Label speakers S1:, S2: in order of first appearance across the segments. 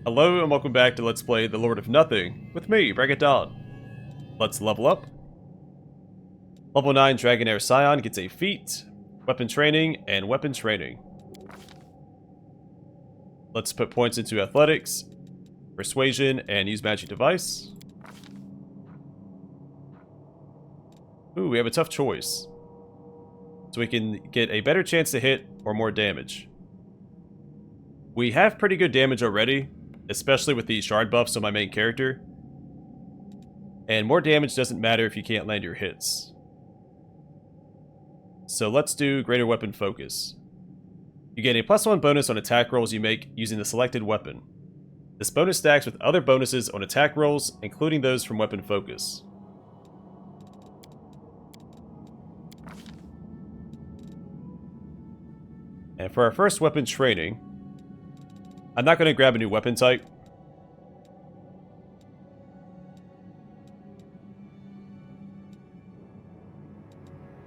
S1: Hello and welcome back to Let's Play The Lord of Nothing with me, Rekarth. Let's level up. Level 9 Dragonair Scion gets a feat, weapon training, and weapon training. Let's put points into athletics, persuasion, and use magic device. Ooh, we have a tough choice. So we can get a better chance to hit or more damage. We have pretty good damage already, especially with the shard buffs on my main character. And more damage doesn't matter if you can't land your hits. So let's do greater weapon focus. You gain a +1 bonus on attack rolls you make using the selected weapon. This bonus stacks with other bonuses on attack rolls, including those from weapon focus. And for our first weapon training, I'm not going to grab a new weapon type.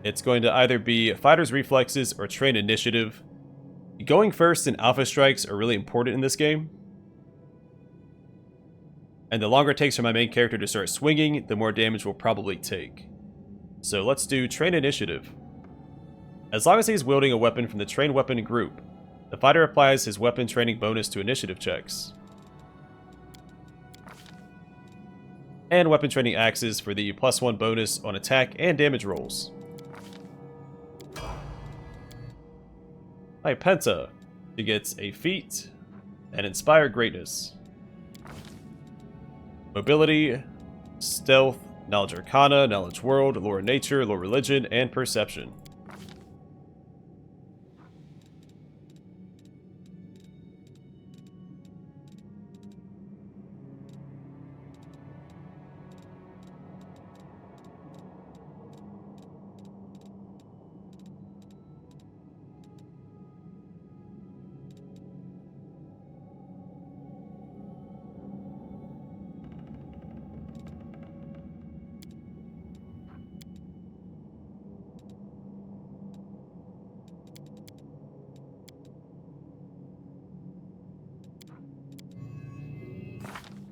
S1: It's going to either be Fighter's Reflexes or Train Initiative. Going first and Alpha Strikes are really important in this game. And the longer it takes for my main character to start swinging, the more damage we'll probably take. So let's do Train Initiative. As long as he's wielding a weapon from the Train Weapon group, the fighter applies his weapon training bonus to initiative checks. And weapon training axes for the +1 bonus on attack and damage rolls. Hi, Penta. She gets a feat and Inspire Greatness. Mobility, Stealth, Knowledge Arcana, Knowledge World, Lore Nature, Lore Religion, and Perception.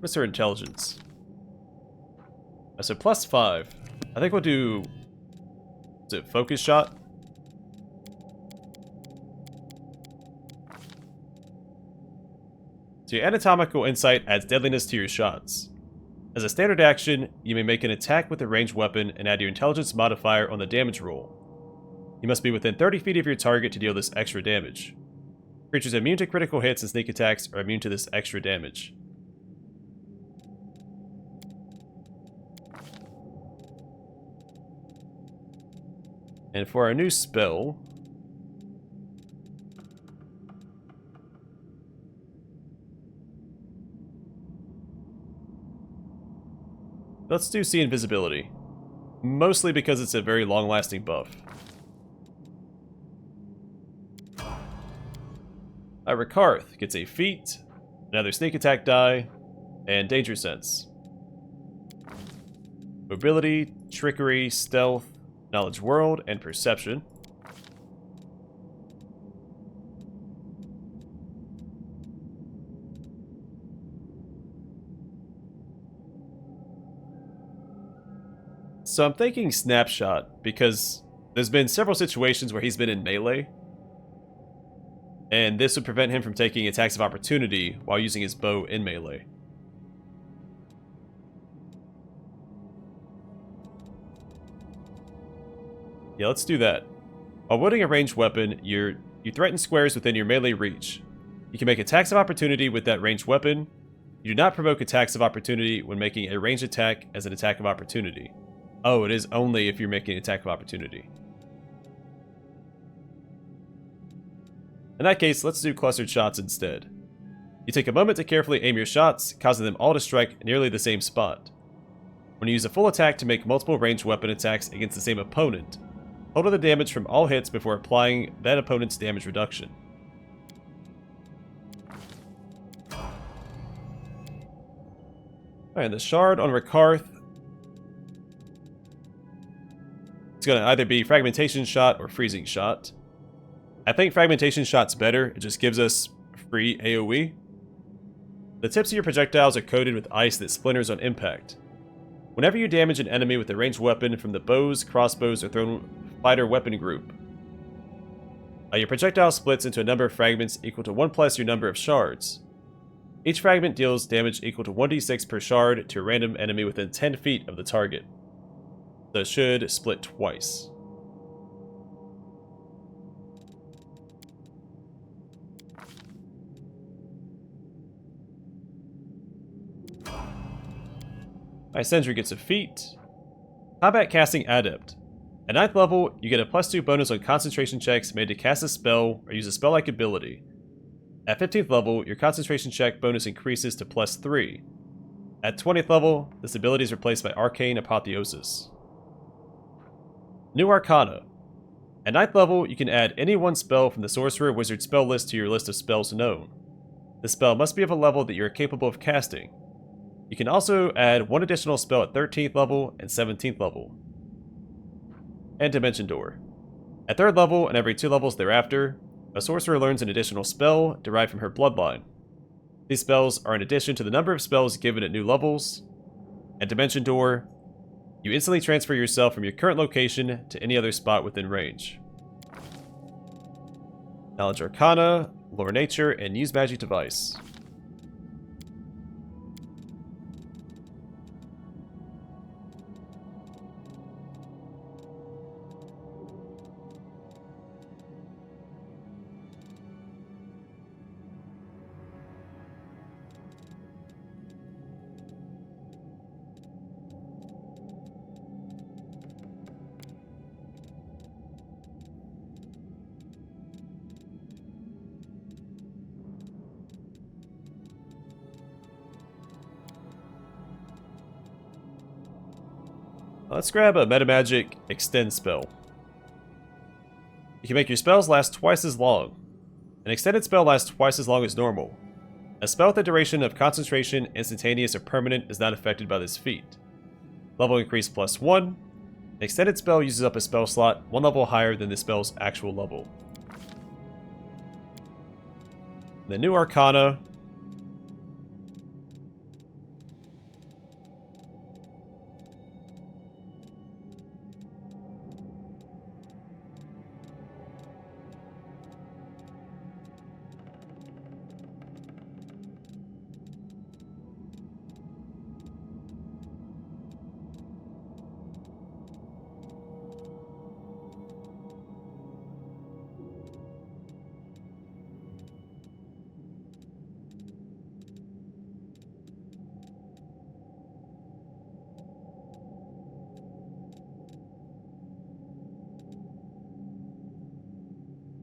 S1: What's her intelligence? So +5. I think we'll do... Is it focus shot? So your anatomical insight adds deadliness to your shots. As a standard action, you may make an attack with a ranged weapon and add your intelligence modifier on the damage roll. You must be within 30 feet of your target to deal this extra damage. Creatures immune to critical hits and sneak attacks are immune to this extra damage. And for our new spell, let's do See Invisibility. Mostly because it's a very long-lasting buff. Rekarth gets a feat, another sneak attack die, and danger sense. Mobility, Trickery, Stealth, Knowledge World, and Perception. So I'm thinking Snapshot, because there's been several situations where he's been in melee, and this would prevent him from taking attacks of opportunity while using his bow in melee. Yeah, let's do that. While wielding a ranged weapon, you threaten squares within your melee reach. You can make attacks of opportunity with that ranged weapon. You do not provoke attacks of opportunity when making a ranged attack as an attack of opportunity. Oh, it is only if you're making an attack of opportunity. In that case, let's do clustered shots instead. You take a moment to carefully aim your shots, causing them all to strike nearly the same spot. When you use a full attack to make multiple ranged weapon attacks against the same opponent, total the damage from all hits before applying that opponent's damage reduction. Alright, the shard on Rekarth. It's going to either be Fragmentation Shot or Freezing Shot. I think Fragmentation Shot's better. It just gives us free AoE. The tips of your projectiles are coated with ice that splinters on impact. Whenever you damage an enemy with a ranged weapon from the bows, crossbows, or thrown fighter weapon group, your projectile splits into a number of fragments equal to 1 plus your number of shards. Each fragment deals damage equal to 1d6 per shard to a random enemy within 10 feet of the target. So it should split twice. Alright, Sendri gets a feat. Combat Casting Adept. At 9th level, you get a +2 bonus on concentration checks made to cast a spell or use a spell-like ability. At 15th level, your concentration check bonus increases to +3. At 20th level, this ability is replaced by Arcane Apotheosis. New Arcana. At 9th level, you can add any one spell from the Sorcerer Wizard spell list to your list of spells known. This spell must be of a level that you are capable of casting. You can also add one additional spell at 13th level and 17th level. And Dimension Door. At 3rd level and every 2 levels thereafter, a sorcerer learns an additional spell derived from her bloodline. These spells are in addition to the number of spells given at new levels. At Dimension Door, you instantly transfer yourself from your current location to any other spot within range. Knowledge Arcana, Lore Nature, and Use Magic Device. Let's grab a Metamagic Extend spell. You can make your spells last twice as long. An extended spell lasts twice as long as normal. A spell with a duration of concentration, instantaneous, or permanent is not affected by this feat. Level increase +1. An extended spell uses up a spell slot 1 level higher than the spell's actual level. The New Arcana.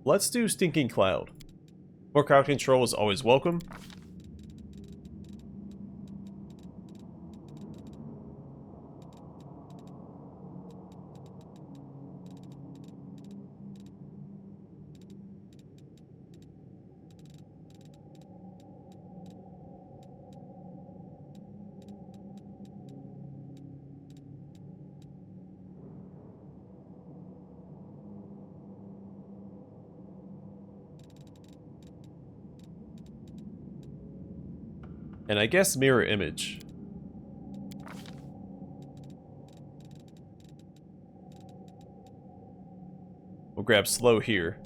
S1: Let's do Stinking Cloud. More crowd control is always welcome. And I guess mirror image. We'll grab slow here.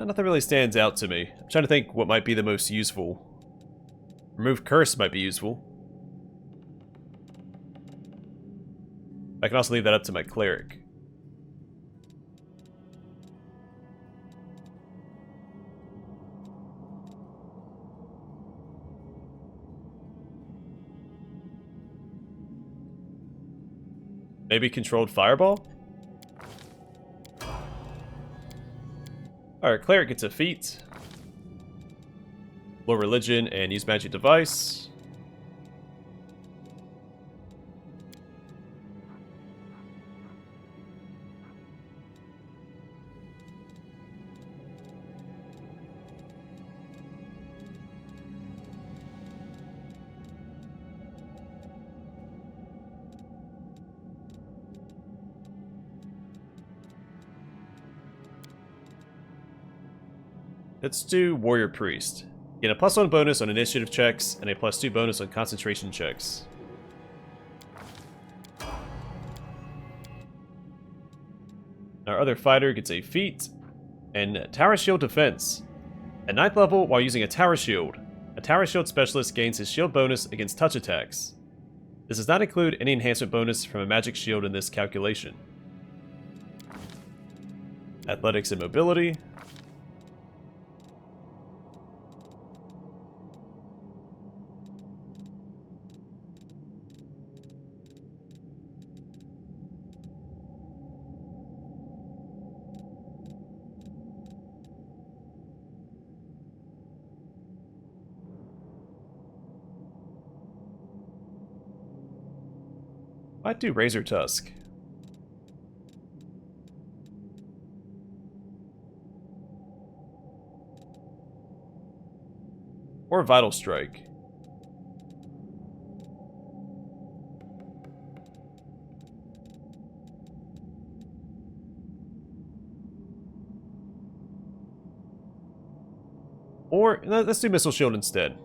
S1: Nothing really stands out to me. I'm trying to think what might be the most useful. Remove Curse might be useful. I can also leave that up to my cleric. Maybe Controlled Fireball? Alright, Cleric gets a feat. Lore Religion and Use Magic Device. let's do Warrior Priest. Get a +1 bonus on initiative checks and a +2 bonus on concentration checks. Our other fighter gets a feat and Tower Shield Defense. At 9th level, while using a Tower Shield specialist gains his shield bonus against touch attacks. This does not include any enhancement bonus from a magic shield in this calculation. Athletics and Mobility. Might do Razor Tusk. Or Vital Strike. Or, let's do Missile Shield instead.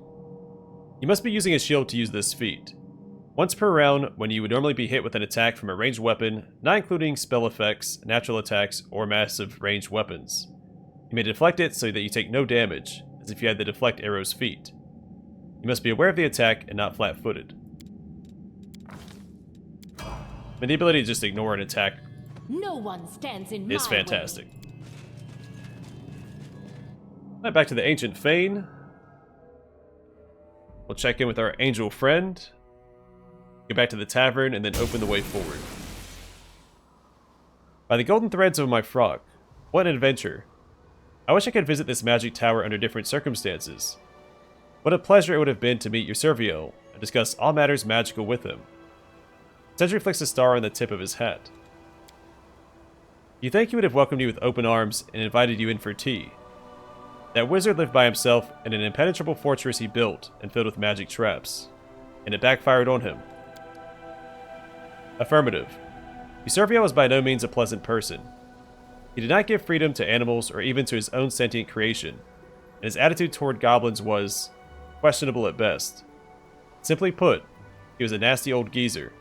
S1: You must be using a shield to use this feat. Once per round, when you would normally be hit with an attack from a ranged weapon, not including spell effects, natural attacks, or massive ranged weapons. You may deflect it so that you take no damage, as if you had the deflect arrow's feat. You must be aware of the attack and not flat-footed. And the ability to just ignore an attack
S2: no one stands in
S1: is
S2: my
S1: fantastic.
S2: way.
S1: Right, back to the Ancient Fane. We'll check in with our angel friend. Go back to the tavern and then open the way forward. By the golden threads of my frock, what an adventure. I wish I could visit this magic tower under different circumstances. What a pleasure it would have been to meet your Servio and discuss all matters magical with him. Sendri flicks a star on the tip of his hat. You think he would have welcomed you with open arms and invited you in for tea. That wizard lived by himself in an impenetrable fortress he built and filled with magic traps, and it backfired on him. Affirmative. Servio was by no means a pleasant person. He did not give freedom to animals or even to his own sentient creation, and his attitude toward goblins was questionable at best. Simply put, he was a nasty old geezer.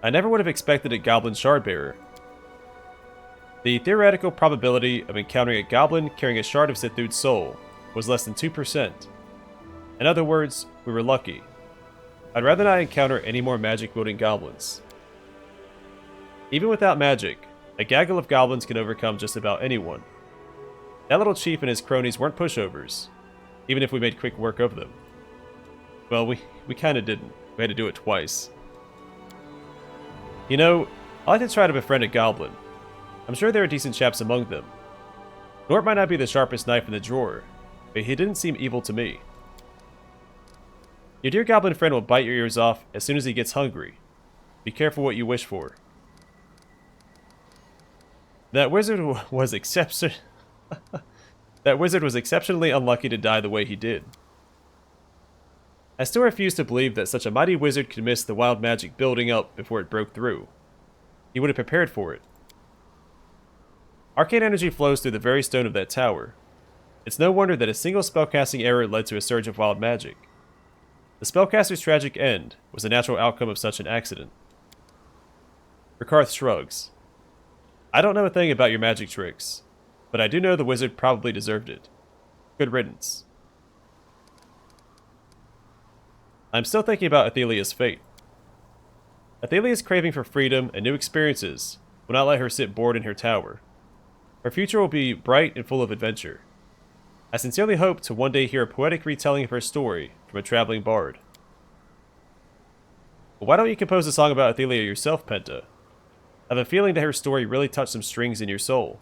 S1: I never would have expected a goblin shardbearer. The theoretical probability of encountering a goblin carrying a shard of Sithu's soul was less than 2%. In other words, we were lucky. I'd rather not encounter any more magic-wielding goblins. Even without magic, a gaggle of goblins can overcome just about anyone. That little chief and his cronies weren't pushovers, even if we made quick work of them. Well, we kinda didn't. We had to do it twice. You know, I like to try to befriend a goblin. I'm sure there are decent chaps among them. Nort might not be the sharpest knife in the drawer, but he didn't seem evil to me. Your dear goblin friend will bite your ears off as soon as he gets hungry. Be careful what you wish for. That wizard was exceptionally unlucky to die the way he did. I still refuse to believe that such a mighty wizard could miss the wild magic building up before it broke through. He would have prepared for it. Arcane energy flows through the very stone of that tower. It's no wonder that a single spellcasting error led to a surge of wild magic. The spellcaster's tragic end was the natural outcome of such an accident. Rekarth shrugs. I don't know a thing about your magic tricks, but I do know the wizard probably deserved it. Good riddance. I'm still thinking about Athelia's fate. Athelia's craving for freedom and new experiences will not let her sit bored in her tower. Her future will be bright and full of adventure. I sincerely hope to one day hear a poetic retelling of her story from a traveling bard. But why don't you compose a song about Athelia yourself, Penta? I have a feeling that her story really touched some strings in your soul.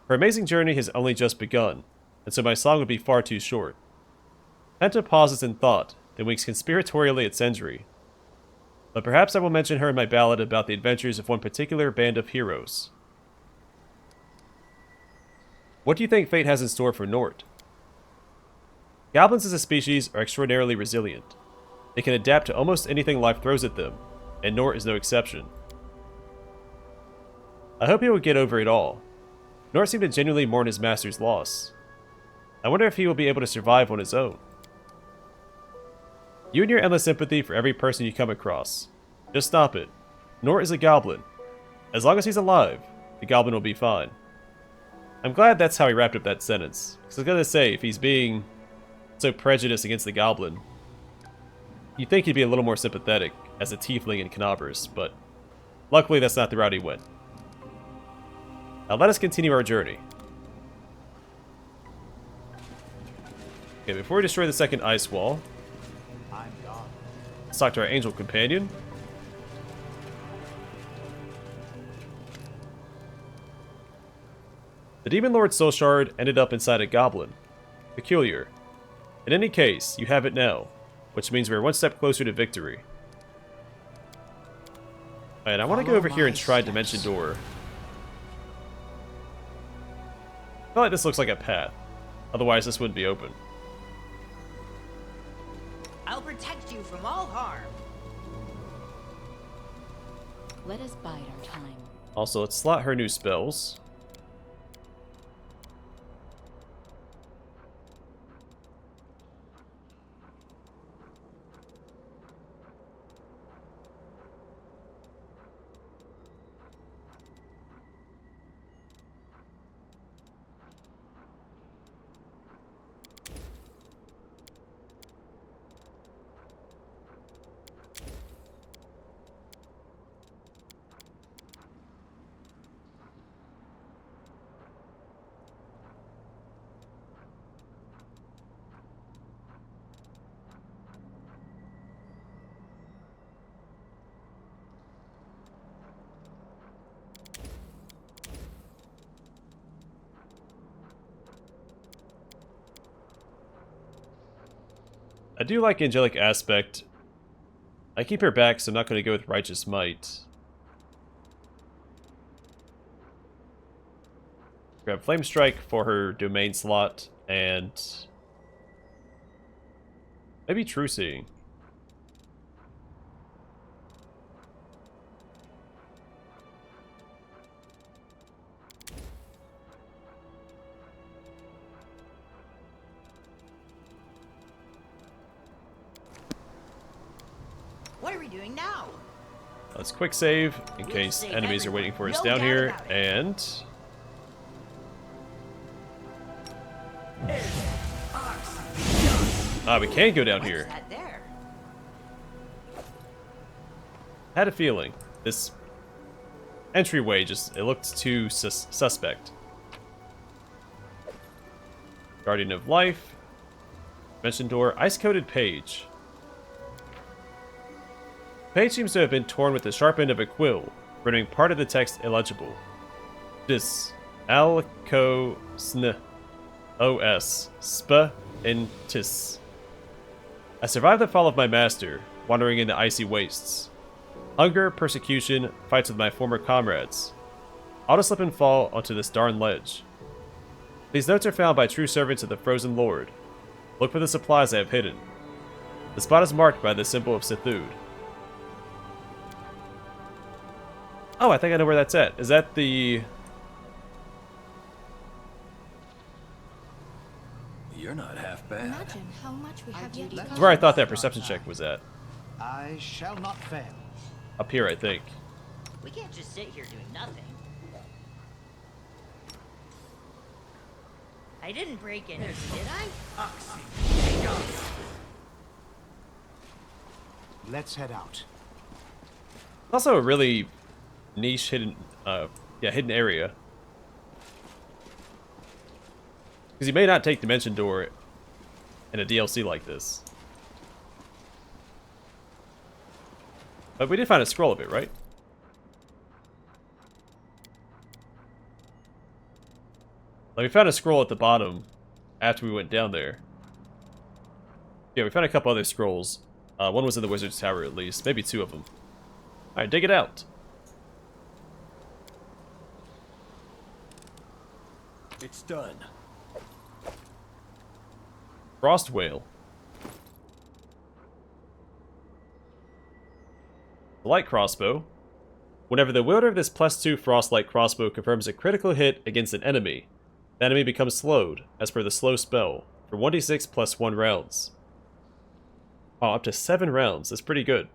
S1: Her amazing journey has only just begun, and so my song would be far too short. Penta pauses in thought, then winks conspiratorially at Sendri. But perhaps I will mention her in my ballad about the adventures of one particular band of heroes. What do you think fate has in store for Nort? Goblins as a species are extraordinarily resilient. They can adapt to almost anything life throws at them, and Nort is no exception. I hope he will get over it all. Nort seemed to genuinely mourn his master's loss. I wonder if he will be able to survive on his own. You and your endless sympathy for every person you come across. Just stop it. Nort is a goblin. As long as he's alive, the goblin will be fine. I'm glad that's how he wrapped up that sentence. Because I was gonna say, if he's being so prejudiced against the goblin, you'd think he'd be a little more sympathetic as a tiefling in Canabras, but luckily that's not the route he went. Now let us continue our journey. Okay, before we destroy the second ice wall, let's talk to our angel companion. The Demon Lord's soul shard ended up inside a goblin. Peculiar. In any case, you have it now, which means we're one step closer to victory. Alright, I want to go over here and try Dimension Door. I feel like this looks like a path. Otherwise, this wouldn't be open.
S3: I'll protect you from all harm.
S2: Let us bide our time.
S1: Also, let's slot her new spells. I do like Angelic Aspect. I keep her back, so I'm not going to go with Righteous Might. Grab Flame Strike for her domain slot, and maybe True Seeing.
S3: What are we doing now?
S1: Let's quick save in case enemies are waiting for us down here, and we can go down here.
S3: What's that there?
S1: Had a feeling this entryway it looked too suspect. Guardian of Life, Dimension Door, Ice-Coated Page. The page seems to have been torn with the sharp end of a quill, rendering part of the text illegible. Dis alco sn os sp in tis. I survived the fall of my master, wandering in the icy wastes. Hunger, persecution, fights with my former comrades. I'll just slip and fall onto this darn ledge. These notes are found by true servants of the Frozen Lord. Look for the supplies I have hidden. The spot is marked by the symbol of Sithud. Oh, I think I know where that's at. Is that the...
S4: You're not half bad.
S2: Imagine how much we have yet to
S1: That's where I thought that perception check was at.
S5: I shall not fail.
S1: Up here, I think.
S3: We can't just sit here doing nothing. I didn't break in, did I?
S5: Let's head out.
S1: Also a really niche hidden area. Because you may not take Dimension Door in a DLC like this. But we did find a scroll of it, right? Like, we found a scroll at the bottom after we went down there. Yeah, we found a couple other scrolls. One was in the Wizard's Tower at least. Maybe two of them. Alright, dig it out.
S4: It's done.
S1: Frost Whale. The light crossbow. Whenever the wielder of this +2 Frostlight crossbow confirms a critical hit against an enemy, the enemy becomes slowed, as per the slow spell, for 1d6 plus 1 rounds. Wow, up to 7 rounds. That's pretty good.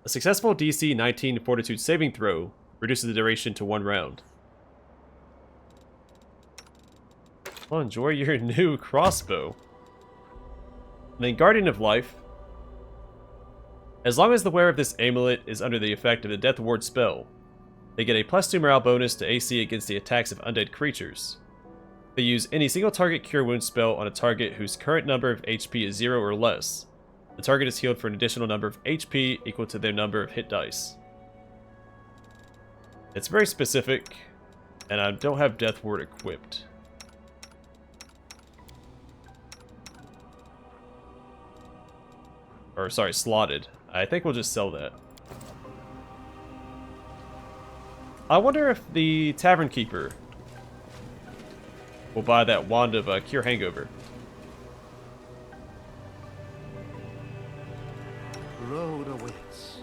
S1: A successful DC 19 Fortitude saving throw reduces the duration to 1 round. Well, enjoy your new crossbow. And then Guardian of Life. As long as the wearer of this amulet is under the effect of the Death Ward spell, they get a +2 morale bonus to AC against the attacks of undead creatures. They use any single target Cure Wounds spell on a target whose current number of HP is 0 or less. The target is healed for an additional number of HP equal to their number of hit dice. It's very specific, and I don't have Death Ward equipped. Or, sorry, slotted. I think we'll just sell that. I wonder if the Tavern Keeper will buy that Wand of Cure Hangover.
S5: Road awaits.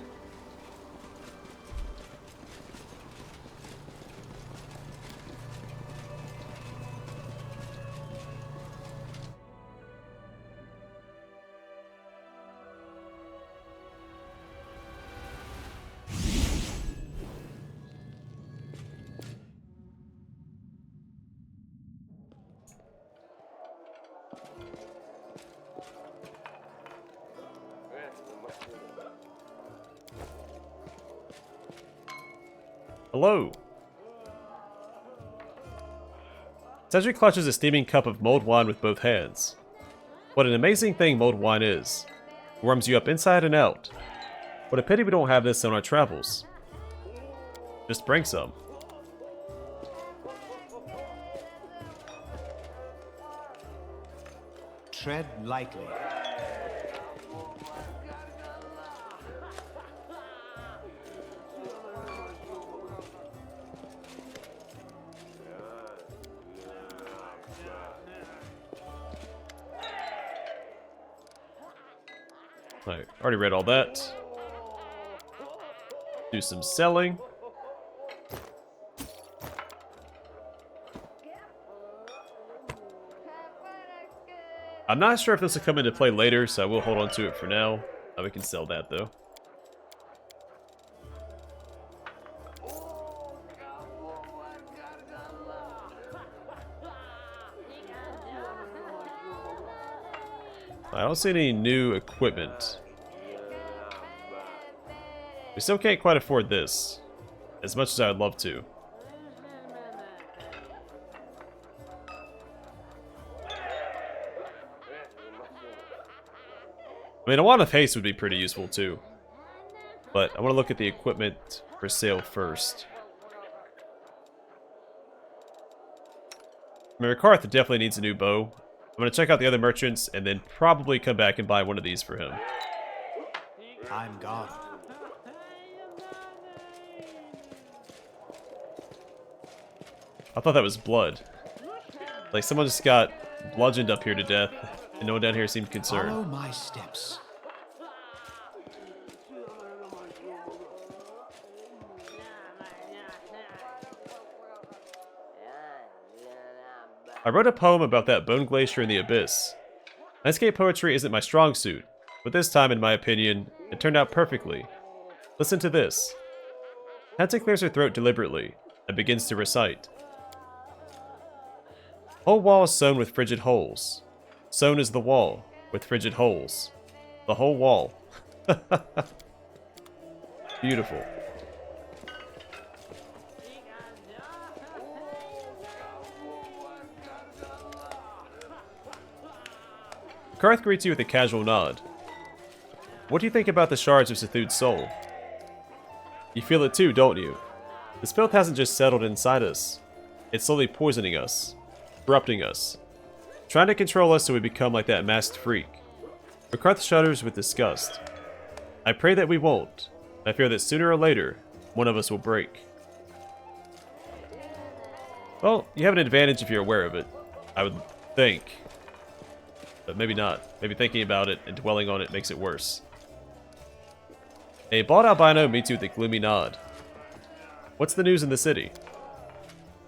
S1: Hello. Sendri clutches a steaming cup of mulled wine with both hands. What an amazing thing mulled wine is. It warms you up inside and out. What a pity we don't have this on our travels. Just bring some.
S5: Tread lightly.
S1: I already read all that. Do some selling. I'm not sure if this will come into play later, so I will hold on to it for now. We can sell that though. I don't see any new equipment. We still can't quite afford this, as much as I would love to. I mean, a wand of haste would be pretty useful too. But I want to look at the equipment for sale first. I mean, Rekarth definitely needs a new bow. I'm going to check out the other merchants and then probably come back and buy one of these for him.
S5: I'm gone.
S1: I thought that was blood. Like someone just got bludgeoned up here to death, and no one down here seemed concerned.
S5: Follow my steps.
S1: I wrote a poem about that bone glacier in the abyss. Landscape poetry isn't my strong suit, but this time, in my opinion, it turned out perfectly. Listen to this. Hansen clears her throat deliberately and begins to recite. Whole wall is sewn with frigid holes. Sewn is the wall, with frigid holes. The whole wall. Beautiful. Rekarth greets you with a casual nod. What do you think about the shards of Sethud's soul? You feel it too, don't you? This filth hasn't just settled inside us. It's slowly poisoning us, corrupting us, trying to control us so we become like that masked freak. Rekarth shudders with disgust. I pray that we won't. I fear that sooner or later, one of us will break. Well, you have an advantage if you're aware of it, I would think. But maybe not. Maybe thinking about it and dwelling on it makes it worse. A bald albino meets you with a gloomy nod. What's the news in the city?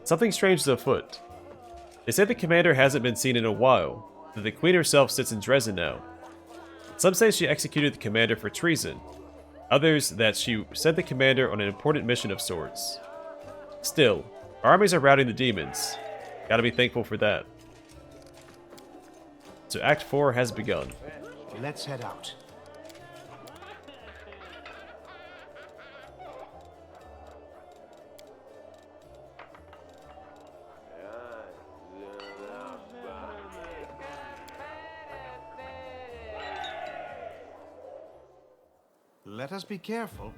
S1: Something strange is afoot. They say the commander hasn't been seen in a while, that the queen herself sits in Dresden now. Some say she executed the commander for treason. Others that she sent the commander on an important mission of sorts. Still, our armies are routing the demons. Gotta be thankful for that. So Act 4 has begun.
S5: Let's head out. Let us be careful.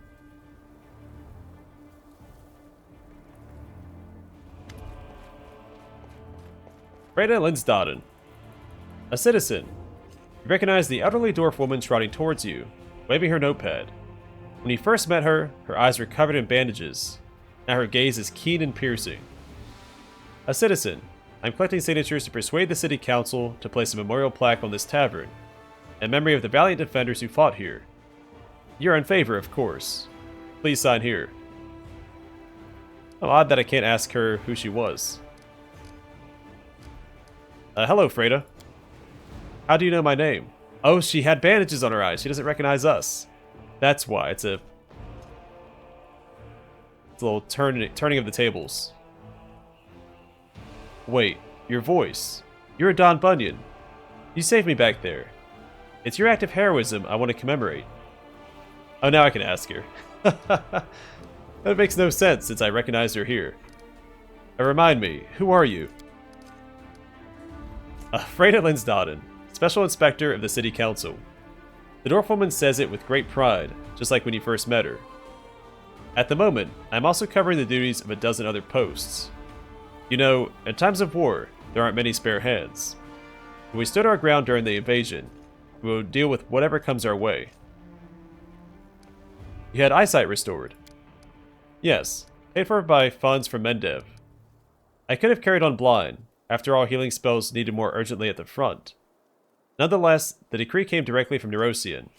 S1: Freda Linsdaden. A citizen. You recognize the elderly dwarf woman trotting towards you, waving her notepad. When you first met her, her eyes were covered in bandages. Now her gaze is keen and piercing. A citizen. I'm collecting signatures to persuade the city council to place a memorial plaque on this tavern, in memory of the valiant defenders who fought here. You're in favor, of course. Please sign here. Oh, odd that I can't ask her who she was. Hello, Freda. How do you know my name? Oh, she had bandages on her eyes. She doesn't recognize us. That's why. It's a little turning of the tables. Wait, your voice. You're a Don Bunyan. You saved me back there. It's your act of heroism I want to commemorate. Oh, now I can ask her. That makes no sense since I recognized her here. Remind me, who are you? Freda Linsdaden, Special Inspector of the City Council. The dwarf woman says it with great pride, just like when you first met her. At the moment, I'm also covering the duties of a dozen other posts. You know, in times of war, there aren't many spare hands. When we stood our ground during the invasion, we will deal with whatever comes our way. You had eyesight restored. Yes, paid for by funds from Mendev. I could have carried on blind. After all, healing spells needed more urgently at the front. Nonetheless, the decree came directly from Neurosian,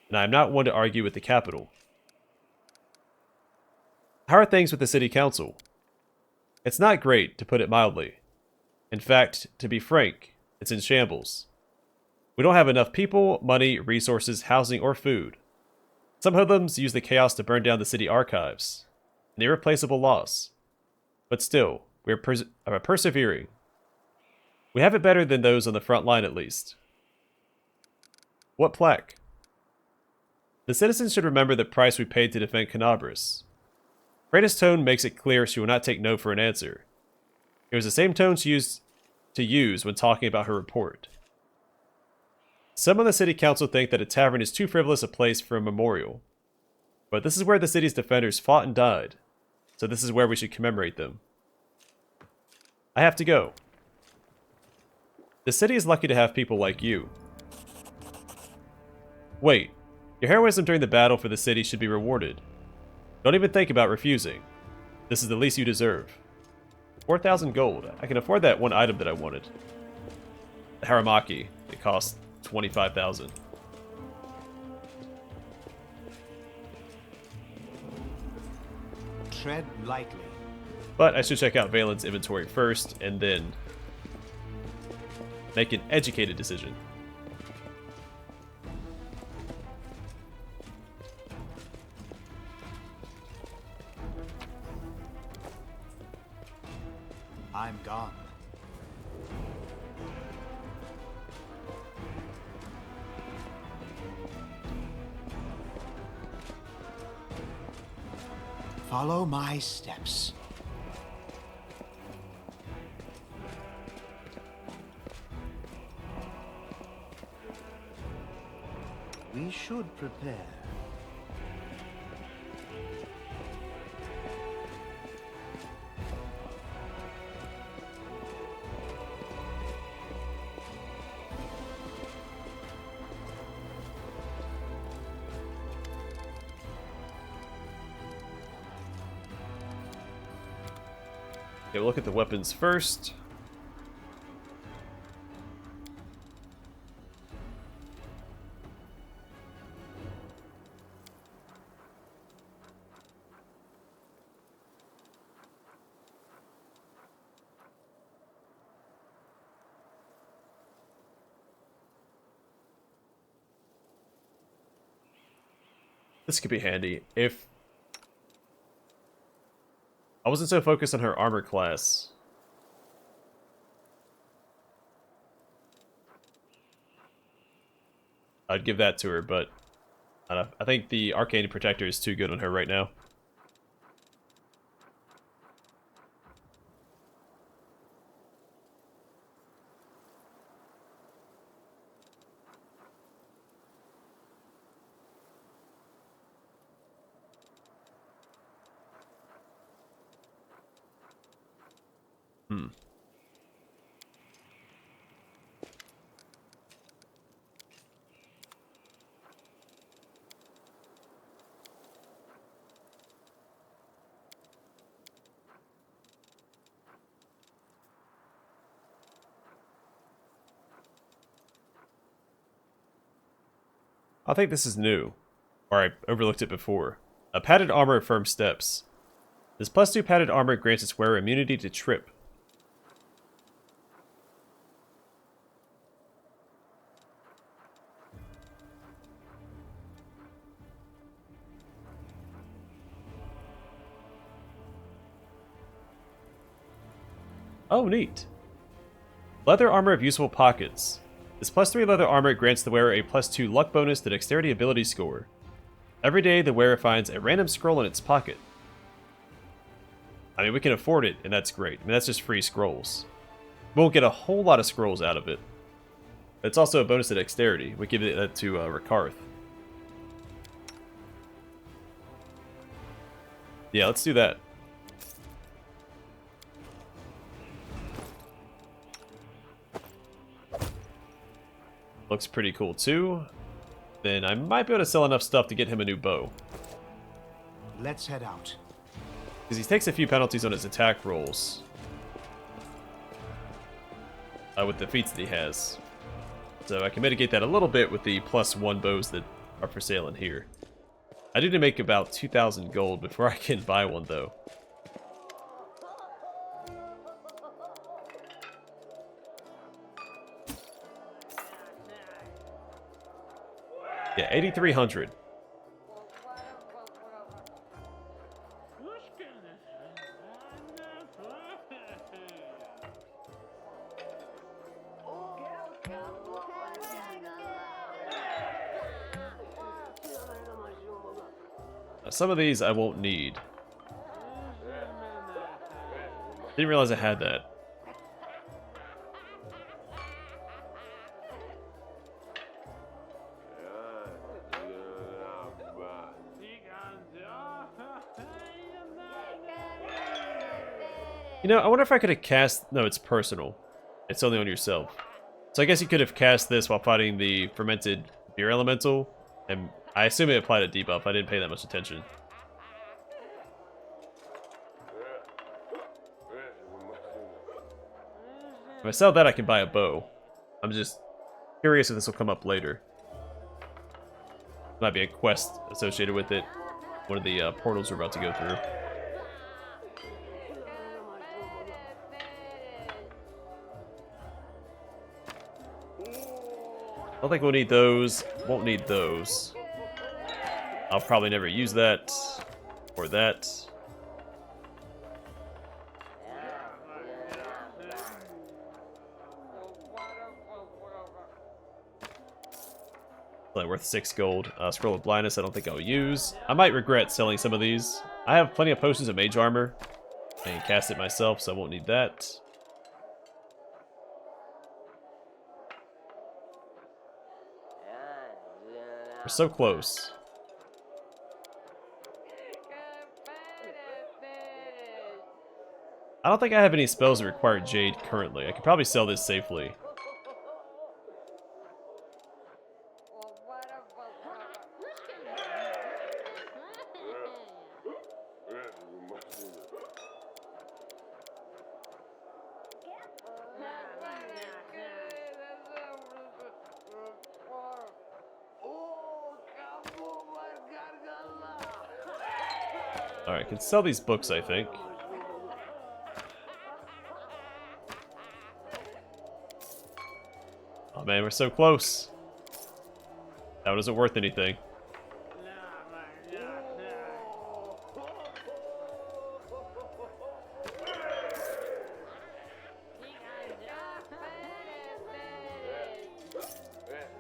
S1: and I am not one to argue with the capital. How are things with the city council? It's not great, to put it mildly. In fact, to be frank, it's in shambles. We don't have enough people, money, resources, housing, or food. Some hoodlums use the chaos to burn down the city archives. An irreplaceable loss. But still, we are persevering. We have it better than those on the front line, at least. What plaque? The citizens should remember the price we paid to defend Canabras. Freda's tone makes it clear she will not take no for an answer. It was the same tone she used to use when talking about her report. Some on the city council think that a tavern is too frivolous a place for a memorial. But this is where the city's defenders fought and died, so this is where we should commemorate them. I have to go. The city is lucky to have people like you. Wait, your heroism during the battle for the city should be rewarded. Don't even think about refusing. This is the least you deserve. 4,000 gold. I can afford that one item that I wanted. The Haramaki. It costs 25,000.
S5: Tread lightly.
S1: But I should check out Valen's inventory first, and then make an educated decision.
S5: I'm gone. Follow my steps. We should prepare.
S1: Okay, we'll look at the weapons first. This could be handy. If I wasn't so focused on her armor class. I'd give that to her, but I think the Arcane Protector is too good on her right now. I think this is new, or I overlooked it before. A padded armor of firm steps. This +2 padded armor grants its wearer immunity to trip. Oh, neat. Leather armor of useful pockets. This +3 leather armor grants the wearer a +2 luck bonus to dexterity ability score. Every day, the wearer finds a random scroll in its pocket. I mean, we can afford it, and that's great. I mean, that's just free scrolls. We'll get a whole lot of scrolls out of it. It's also a bonus to dexterity. We give that to Rekarth. Yeah, let's do that. Looks pretty cool too. Then I might be able to sell enough stuff to get him a new bow.
S5: Let's head out.
S1: Because he takes a few penalties on his attack rolls. With the feats that he has. So I can mitigate that a little bit with the +1 bows that are for sale in here. I need to make about 2,000 gold before I can buy one though. Yeah, 8,300. Some of these I won't need. Didn't realize I had that. You know, I wonder if I could have cast... No, it's personal. It's only on yourself. So I guess you could have cast this while fighting the fermented beer elemental. And I assume it applied a debuff. I didn't pay that much attention. If I sell that, I can buy a bow. I'm just curious if this will come up later. Might be a quest associated with it. One of the portals we're about to go through. I don't think we'll need those. Won't need those. I'll probably never use that. Or that. Only worth 6 gold. Scroll of Blindness I don't think I'll use. I might regret selling some of these. I have plenty of potions of mage armor. I can cast it myself, so I won't need that. We're so close. I don't think I have any spells that require Jade currently. I could probably sell this safely. Alright, I can sell these books, I think. Oh man, we're so close. That one isn't worth anything.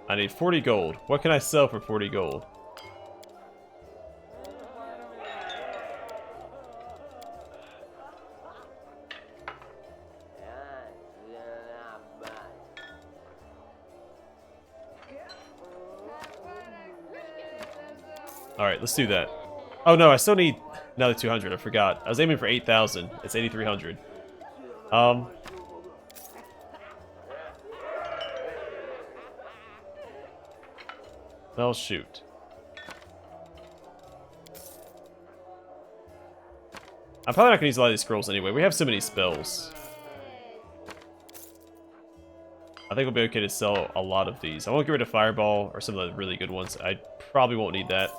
S1: I need 40 gold. What can I sell for 40 gold? Alright, let's do that. Oh no, I still need another 200. I forgot. I was aiming for 8,000. It's 8,300. Well, shoot. I'm probably not going to use a lot of these scrolls anyway. We have so many spells. I think we'll be okay to sell a lot of these. I won't get rid of Fireball or some of the really good ones. I probably won't need that.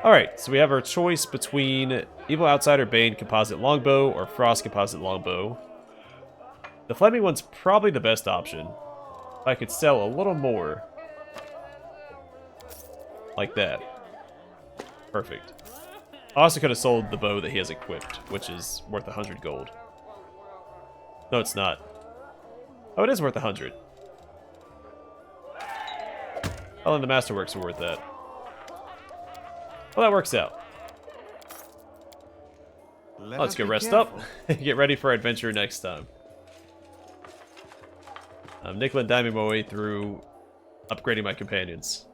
S1: Alright, so we have our choice between Evil Outsider Bane Composite Longbow or Frost Composite Longbow. The Flaming one's probably the best option. If I could sell a little more. Like that. Perfect. I also could have sold the bow that he has equipped, which is worth 100 gold. No, it's not. Oh, it is worth 100. Oh, and the Masterworks are worth that. Well, that works out. Let's go rest up and get ready for our adventure next time. I'm nickel and diming my way through upgrading my companions.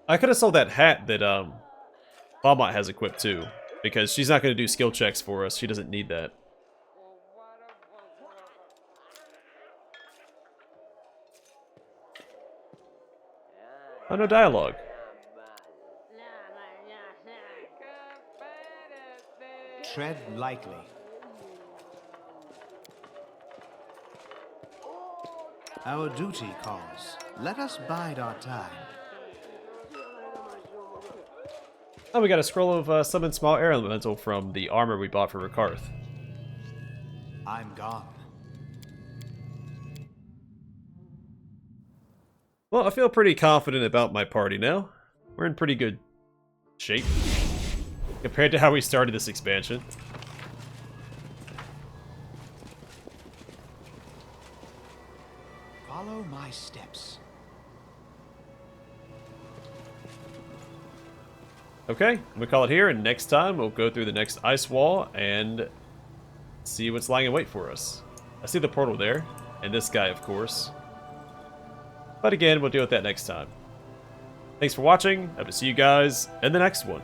S1: I could have sold that hat that Valmont has equipped too, because she's not going to do skill checks for us. She doesn't need that. Oh, no dialogue.
S5: Tread lightly. Our duty calls. Let us bide our time.
S1: Oh, we got a scroll of summon small air elemental from the armor we bought for Rekarth.
S5: I'm gone.
S1: Well, I feel pretty confident about my party now. We're in pretty good shape compared to how we started this expansion.
S5: Follow my steps.
S1: Okay, I'm gonna call it here, and next time we'll go through the next ice wall and see what's lying in wait for us. I see the portal there, and this guy, of course. But again, we'll deal with that next time. Thanks for watching. Hope to see you guys in the next one.